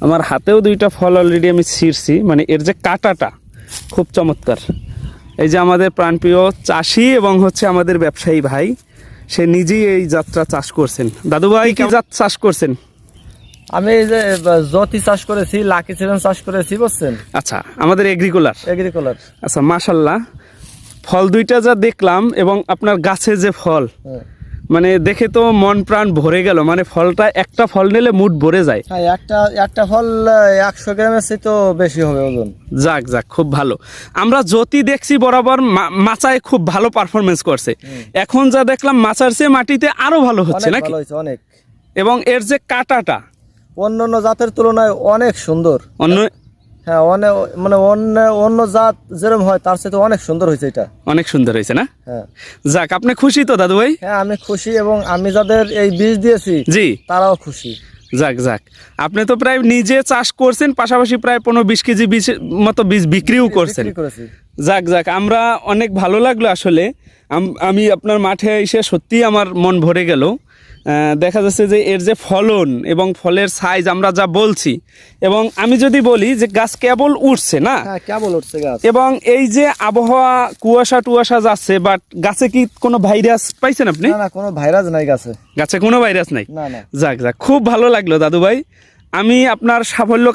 আমার হাতেও দুইটা ফল অলরেডি আমি ছিঁড়ছি, মানে এর যে কাঁটাটা খুব চমৎকার। এই যে আমাদের প্রাণপ্রিয় চাষি এবং হচ্ছে আমাদের ব্যবসায়ী ভাই, সে নিজেই এই জাতটা চাষ করছেন। দাদু ভাই কি জাত চাষ করছেন? আমি এই যে জ্যোতি চাষ করেছি, লাকি সেভেন চাষ করেছি, বুঝছেন? আচ্ছা, আমাদের এগ্রিকুলার। আচ্ছা, মাশাল্লাহ। ফল দুইটা যা দেখলাম এবং আপনার গাছে যে ফল, মানে দেখে তো মন প্রাণ ভরে গেল। মানে ফলটা, একটা ফল নিলে মুড ভরে যায়। হ্যাঁ, একটা ফল 100 গ্রামের চেয়ে তো বেশি হবে ওজন। যাক যাক, খুব ভালো। আমরা জ্যোতি দেখছি বরাবর মাচায় খুব ভালো পারফরমেন্স করছে, এখন যা দেখলাম মাচার চেয়ে মাটিতে আরো ভালো হচ্ছে নাকি? অনেক। এবং এর যে কাঁটাটা অন্য জাতের তুলনায় অনেক সুন্দর। হ্যাঁ, অন্য জাত যেরকম হয় তার চেয়ে অনেক সুন্দর হয়েছে, এটা অনেক সুন্দর হয়েছে না? হ্যাঁ। যাক, আপনি খুশি তো দাদু ভাই? হ্যাঁ, আমি খুশি, এবং আমি যাদের এই বীজ দিয়েছি জি, তারাও খুশি। যাক যাক, আপনি তো প্রায় নিজে চাষ করছেন, পাশাপাশি প্রায় 15-20 কেজি বীজ মতো বীজ বিক্রিও করছেন। যাক যাক, আমরা অনেক ভালো লাগলো আসলে। আমি আপনার মাঠে এসে সত্যি আমার মন ভরে গেল। দেখা যাচ্ছে যে এর যে ফলন এবং ফলের সাইজ আমরা যা বলছি, এবং আমি যদি বলি যে গাছ কেবল উঠছে না, কেবল উঠছে গাছ, এবং এই যে আবহাওয়া কুয়াশা টুয়াশা যাচ্ছে, বাট গাছে কি কোনো ভাইরাস পাইছেন আপনি? না, কোনো ভাইরাস নাই গাছে, কোনো ভাইরাস নাই। না। যাক যাক, খুব ভালো লাগলো দাদু ভাই। আমি আপনার সাফল্য